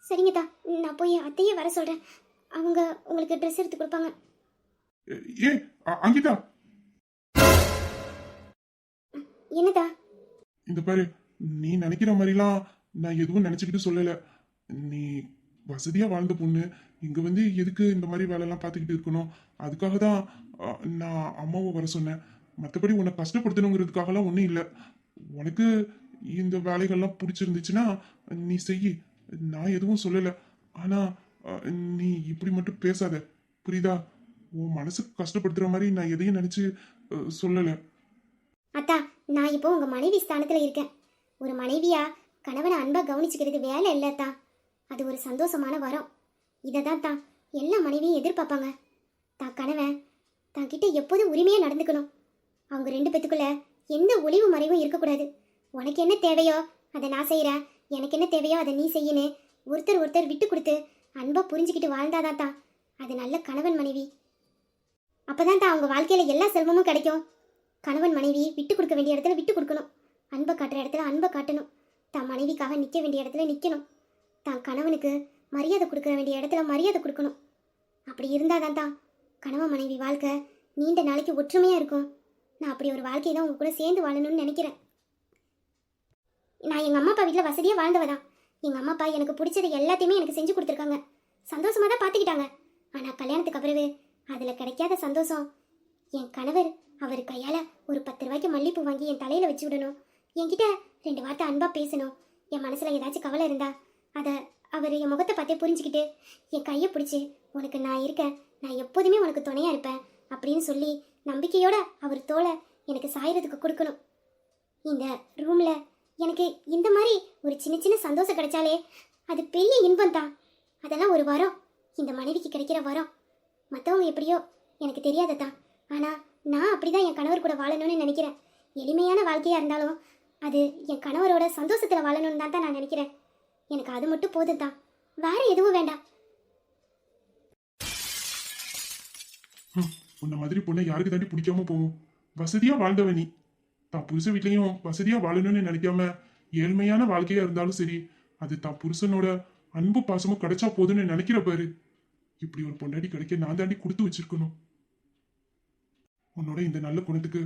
சரிங்கதா, நான் போய் அத்தையே வர சொல்கிறேன். அவங்க உங்களுக்கு ட்ரெஸ் எடுத்து கொடுப்பாங்க. ஏ, அங்கிதா, என்னதா? இந்த பாரு, நீ நினைக்கிற மாதிரிலாம் நான் எதுவும் நினைச்சுக்கிட்டு சொல்லல. நீ வசதியா வாழ்ந்த பொண்ணு, இங்க வந்து எதுக்கு இந்த மாதிரி வேலையெல்லாம் பார்த்துக்கிட்டு இருக்கணும்? அதுக்காக தான் நான் அம்மாவை வர சொன்னேன். மற்றபடி உன்னை கஷ்டப்படுத்தணுங்கிறதுக்காகலாம் ஒன்றும் இல்லை. உனக்கு இந்த வேலைகள்லாம் பிடிச்சிருந்துச்சுன்னா நீ செய், நான் எதுவும் சொல்லலை. ஆனா நீ இப்படி மட்டும் பேசாத, புரியுதா? உன் மனசுக்கு கஷ்டப்படுத்துற மாதிரி நான் எதையும் நினைச்சு சொல்லலை. அத்தா, நான் இப்போ உங்கள் மனைவி ஸ்தானத்தில் இருக்கேன். ஒரு மனைவியா கணவனை அன்பாக கவனிச்சுக்கிறது வேலை இல்லைத்தா, அது ஒரு சந்தோஷமான வரம். இதை தான் தான் எல்லா மனைவியும் எதிர்பார்ப்பாங்க. தான் கணவன் தான் கிட்ட எப்போதும் உரிமையாக நடந்துக்கணும். அவங்க ரெண்டு பேத்துக்குள்ள எந்த ஒளிவு மறைவும் இருக்கக்கூடாது. உனக்கு என்ன தேவையோ அதை நான் செய்கிறேன், எனக்கு என்ன தேவையோ அதை நீ செய்யணும். ஒருத்தர் ஒருத்தர் விட்டு கொடுத்து அன்பாக புரிஞ்சுக்கிட்டு வாழ்ந்தாதான் தான் அது நல்ல கணவன் மனைவி. அப்போதான் தான் அவங்க வாழ்க்கையில் எல்லா செல்வமும் கிடைக்கும். கணவன் மனைவி விட்டு கொடுக்க வேண்டிய இடத்துல விட்டு கொடுக்கணும், அன்பை காட்டுற இடத்துல அன்பை காட்டணும், தான் மனைவிக்காக நிற்க வேண்டிய இடத்துல நிற்கணும், தான் கணவனுக்கு மரியாதை கொடுக்க வேண்டிய இடத்துல மரியாதை கொடுக்கணும். அப்படி இருந்தால் தான் கணவன் மனைவி வாழ்க்கை நீண்ட நாளைக்கு ஒற்றுமையாக இருக்கும். நான் அப்படி ஒரு வாழ்க்கையை தான் உங்க கூட சேர்ந்து வாழணும்னு நினைக்கிறேன். நான் எங்கள் அம்மா அப்பா வீட்டில் வசதியாக வாழ்ந்தவதான். எங்கள் அம்மா அப்பா எனக்கு பிடிச்சது எல்லாத்தையுமே எனக்கு செஞ்சு கொடுத்துருக்காங்க, சந்தோஷமாக தான் பார்த்துக்கிட்டாங்க. ஆனால் கல்யாணத்துக்கு அப்புறவே அதில் கிடைக்காத சந்தோஷம். என் கணவர் அவர் கையால் ஒரு 10 ரூபாய்க்கு மல்லிப்பூ வாங்கி என் தலையில் வச்சு விடணும், என்கிட்ட 2 வார்த்தை அன்பாக பேசணும், என் மனசில் ஏதாச்சும் கவலை இருந்தா அதை அவர் என் முகத்தை பார்த்தே புரிஞ்சுக்கிட்டு என் கையை பிடிச்சி உனக்கு நான் இருக்கேன், நான் எப்போதுமே உனக்கு துணையா இருப்பேன் அப்படின்னு சொல்லி நம்பிக்கையோட அவர் தோலை எனக்கு சாயறதுக்கு கொடுக்கணும். இந்த ரூம்ல எனக்கு இந்த மாதிரி ஒரு சின்ன சின்ன சந்தோஷம் கிடைச்சாலே அது பெரிய இன்பம் தான். அதெல்லாம் ஒரு வரம், இந்த மனைவிக்கு கிடைக்கிற வரம். மற்றவங்க எப்படியோ எனக்கு தெரியாததான், ஆனால் நான் அப்படிதான் என் கணவர் கூட வாழணும்னு நினைக்கிறேன். எளிமையான வாழ்க்கையாக இருந்தாலும் அது என் கணவரோட சந்தோஷத்தில் வாழணும்னு தான் நான் நினைக்கிறேன். எனக்கு அது மட்டும் போதும் தான், வேற எதுவும் வேண்டாம். உன்ன மாதிரி பொண்ணை யாருக்கு தாண்டி பிடிக்காம போகும்? வசதியா வாழ்ந்தவ நீ. தான் புருஷ வீட்லயும் வசதியா வாழணும்னு நினைக்காம ஏழ்மையான வாழ்க்கையா இருந்தாலும் சரி, அது தான் புருஷனோட அன்பு பாசமும் கிடைச்சா போதும்னு நினைக்கிற பாரு. இப்படி ஒரு பொண்டாடி கிடைக்க நான் தாண்டி கொடுத்து வச்சிருக்கணும். உன்னோட இந்த நல்ல குணத்துக்கு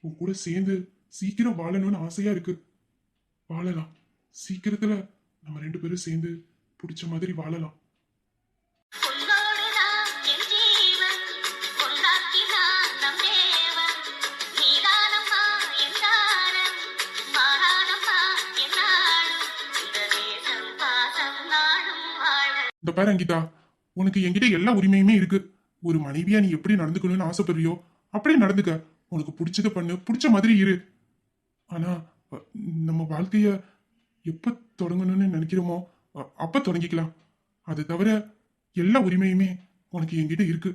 உன் கூட சேர்ந்து சீக்கிரம் வாழணும்னு ஆசையா இருக்கு. வாழலாம். சீக்கிரத்துல நம்ம 2 பேரும் சேர்ந்து பிடிச்ச மாதிரி வாழலாம். இந்த பாரு அங்கிதா, உனக்கு என்கிட்ட எல்லா உரிமையுமே இருக்கு. ஒரு மனைவியா நீ எப்படி நடந்துக்கணும்னு ஆசைப்படுறியோ அப்படியே நடந்துக்க. உனக்கு பிடிச்சத பண்ணு, பிடிச்ச மாதிரி இரு. ஆனா நம்ம வாழ்க்கைய எப்ப தொடங்கணும்னு நினைக்கிறோமோ அப்ப தொடங்கிக்கலாம். அது தவிர எல்லா உரிமையுமே உனக்கு என்கிட்ட இருக்கு.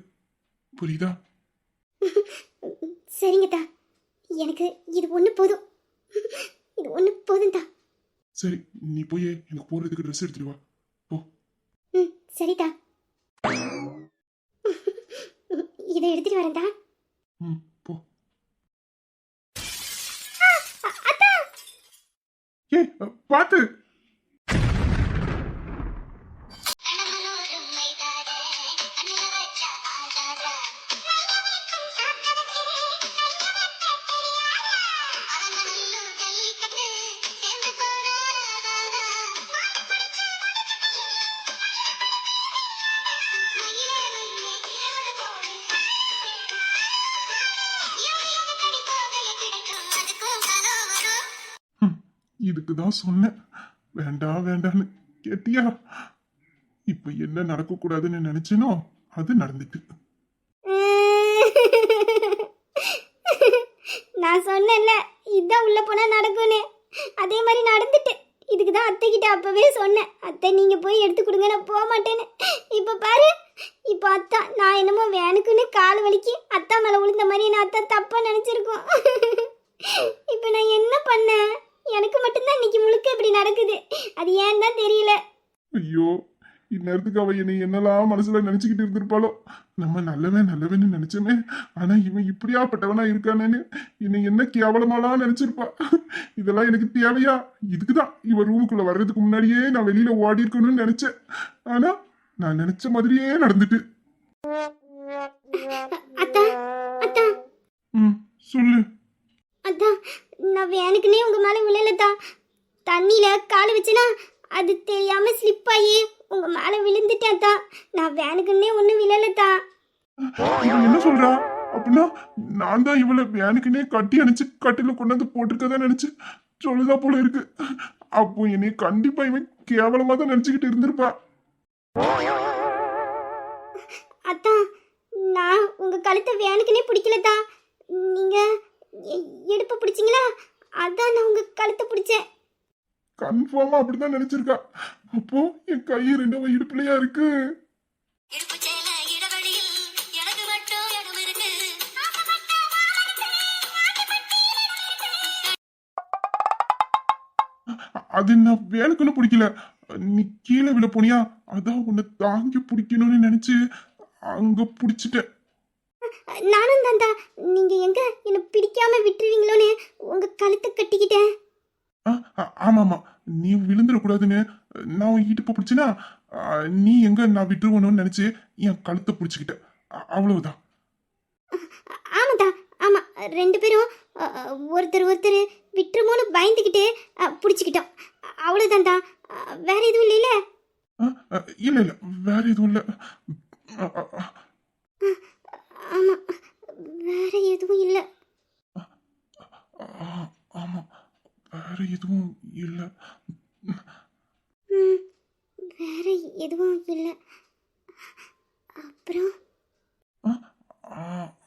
புரியுதா? சரிங்கத்தா, எனக்கு இது ஒன்று போதும். இது ஒன்று போதும் தான். சரி, நீ போய் எனக்கு போறதுக்கு ட்ரெஸ் எடுத்துட்டு வா. போ. சரிதா, இதை எடுத்துட்டு வரேன்டா. போ. அத்தா, ஏய், பாத்து. இதுக்குதான் சொன்னேன் வேண்டாம் வேண்டான்னு. கேட்டியா? இப்ப என்ன நடக்க கூடாதுன்னு நினைச்சேனோ அது நடந்துட்டு. நான் சொன்னேன்ல இதான் உள்ள போனா நடக்கும்னு, அதே மாதிரி நடந்துட்டு. இதுக்கு தான் அத்தை கிட்ட அப்பவே சொன்னேன், அத்தை நீங்க போய் எடுத்து கொடுங்க, நான் போக மாட்டேன்னு. இப்ப பாரு, இப்ப அத்தா நான் என்னமோ வேனுக்குன்னு கால் வலிக்கு அத்தா மேல விழுந்த மாதிரி நான் அத்தா தப்பா நினைச்சிருக்கோம். இப்ப நான் என்ன பண்ணேன்? எனக்கு மட்டும்தான் இன்னைக்கு முழுக்க இப்படி நடக்குது. அது ஏன் தான் தெரியல. ஐயோ, இந்நேரத்துக்கு அவ என்னை என்னெல்லாம் மனசுல நினைச்சுக்கிட்டு இருந்திருப்பாளோ. நம்ம நல்லவன்னு நினைச்சோமே, ஆனா இவன் இப்படியாப்பட்டவனா இருக்கானேன்னு என்னை என்ன கேவலமாலாம் நினைச்சிருப்பா. இதெல்லாம் எனக்கு தேவையா? இதுக்குதான் இவ ரூமுக்குள்ள வர்றதுக்கு முன்னாடியே நான் வெளியில ஓடி இருக்கணும்னு நினைச்சேன். ஆனா நான் நினைச்ச மாதிரியே நடந்துட்டு. அத்தா அத்தா சொல்லு. அதான் நான் வேனுக்குன்னே உங்க மேல விழலதா. தண்ணியில கால் வச்சுனா அது தெரியாம ஸ்லிப் ஆகி உங்க மேல விழுந்துட்டேன் தான். நான் வேனுக்குன்னே ஒன்றும் விழலதா. இவன் என்ன சொல்றா? அப்படின்னா நான் தான் இவளை வேனுக்குன்னே கட்டி அணைச்சு கட்டில கொண்டாந்து போட்டிருக்கதான் நினைச்சு சொல்லுதா போல இருக்கு. அப்போ என்னை கண்டிப்பா இவன் கேவலமா தான் நினைச்சுக்கிட்டு இருந்திருப்பா. அதான் நான் உங்க கழுத்தை வேனுக்குன்னே பிடிக்கலதா. நீங்க எடுப்பு பிடிச்சிங்களா, அதான் நான் உங்க கழுத்தை பிடிச்சேன். கன்ஃபார்மா அப்படிதான் நினைச்சிருக்கா. அப்போ என் கை 2 இடுப்புலையா இருக்கு. அது நான் வேனுக்குன்னு பிடிக்கல. நீ கீழே விழ போனியா, அதான் உன்னை தாங்கி பிடிக்கணும்னு நினைச்சு அங்க பிடிச்சிட்டேன். நானும் தான்டா, நீங்க எங்க என்ன பிடிக்காம விட்டுருவீங்களோன்னு உங்க கழுத்தை கட்டிக்கிட்டேன். ஆமாமா, நீ விழுந்துடக்கூடாதுன்னு நான் உன் இடுப்பை பிடிச்சினா நீ எங்க நான் விட்டுருவணும்னு நினைச்சு என் கழுத்தை பிடிச்சிக்கிட்டேன். அவ்வளவுதான். ஆமாடா, ஆமா, 2 பேரும் ஒருத்தர் விட்டுருமோன்னு பயந்துக்கிட்டு பிடிச்சிக்கிட்டோம். அவ்வளவுதான்டா, வேற எதுவும் இல்லைல்ல? இல்ல இல்ல, வேற எதுவும் இல்ல. ஆமா, வேற எதுவும் இல்ல. ஆமா, வேற எதுவும் இல்ல. வேற எதுவும் இல்ல. அப்புறம்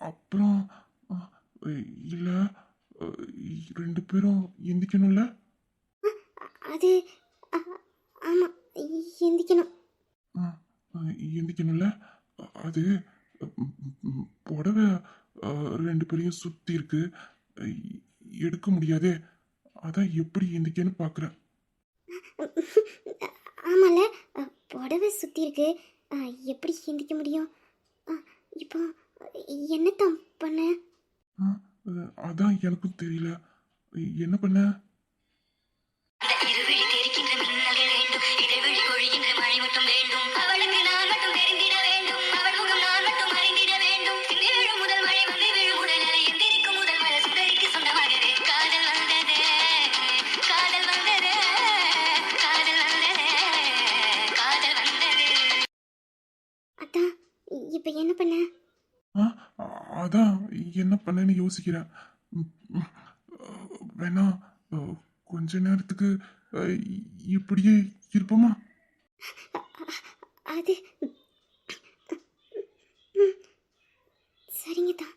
அப்புறம் ஆ, இல்ல ஆ, ரெண்டு பேரும் எந்திக்கணும்ல. அது ஆமாம், எந்திக்கணும். ஆ, எந்திக்கணும்ல. அது புடவை ரெண்டு பேரையும் சுத்தி இருக்கு. எடுக்க முடியாதே. அதான் எப்படி எந்திக்கன்னு பார்க்குறேன். ஆமாம்ல, புடவை சுற்றி இருக்கு. எப்படி எந்திக்க முடியும்? இப்போ என்னத்தான் பண்ண? ஆ, அதான் எனக்கும் தெரியல. என்ன பண்ண? இருவிழி தெரிக்கின்ற மின்னல்கள் வேண்டும், இடைவெளி பொழிகின்ற மழை மட்டும் வேண்டும். அவளுக்கு நான் மட்டும் தெரிந்திட வேண்டும், அவள் முகம் நான் மட்டும் அறிந்திட வேண்டும். சிந்தி விழும் முதல் மழை வந்து விழும் உடனே எந்திரிக்கும் முதல் மழை சுடரிக்கு சொந்தமாகவே காதல் வந்ததே, காதல் வந்ததே, காதல் வந்ததே, காதல் வந்ததே. அதான் இப்போ என்ன பண்ண? ஆ, அதான் என்ன பண்ணேன்னு யோசிக்கிறேன். ம், ம், வேணா கொஞ்ச நேரத்துக்கு இப்படியே இருப்போமா? அது சரிங்க தான்.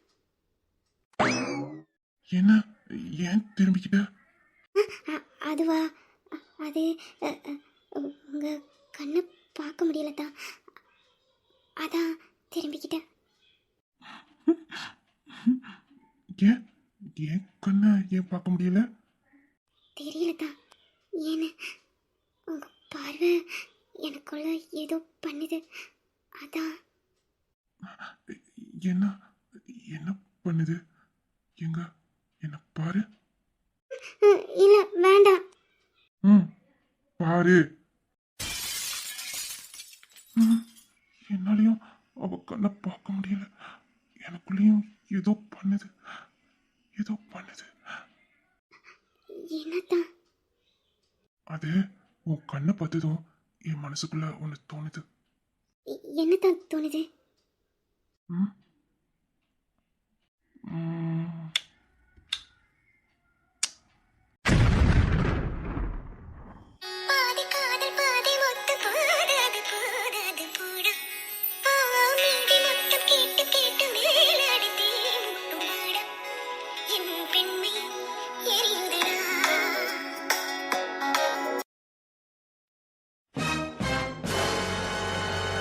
என்ன ஏன் திரும்பிக்கிட்ட? அதுவா, அது உங்கள் கண்ணை பார்க்க முடியல தான், அதான் திரும்பிக்கிட்டேன். ஏன் ஏன் கண்ணை ஏன் பார்க்க முடியல? தெரியல தான், ஏன்னு உங்கள் பார்வை எனக்குள்ள ஏதோ பண்ணுது, அதான். என்ன என்ன பண்ணுது? எங்க என்ன பாரு. இல்லை வேண்டாம். ம், பாரு. ம், என்னாலையும் அவ கண்ணை பார்க்க முடியல. எனக்குள்ளேயும் ஏதோ பண்ணுது, ஏதோ பண்ணுது. என்னத்தான்? அது உன் கண்ணை பார்த்ததும் என் மனசுக்குள்ள ஒன்று தோணுது. என்னத்தான் தோணுது? ம்? ம்,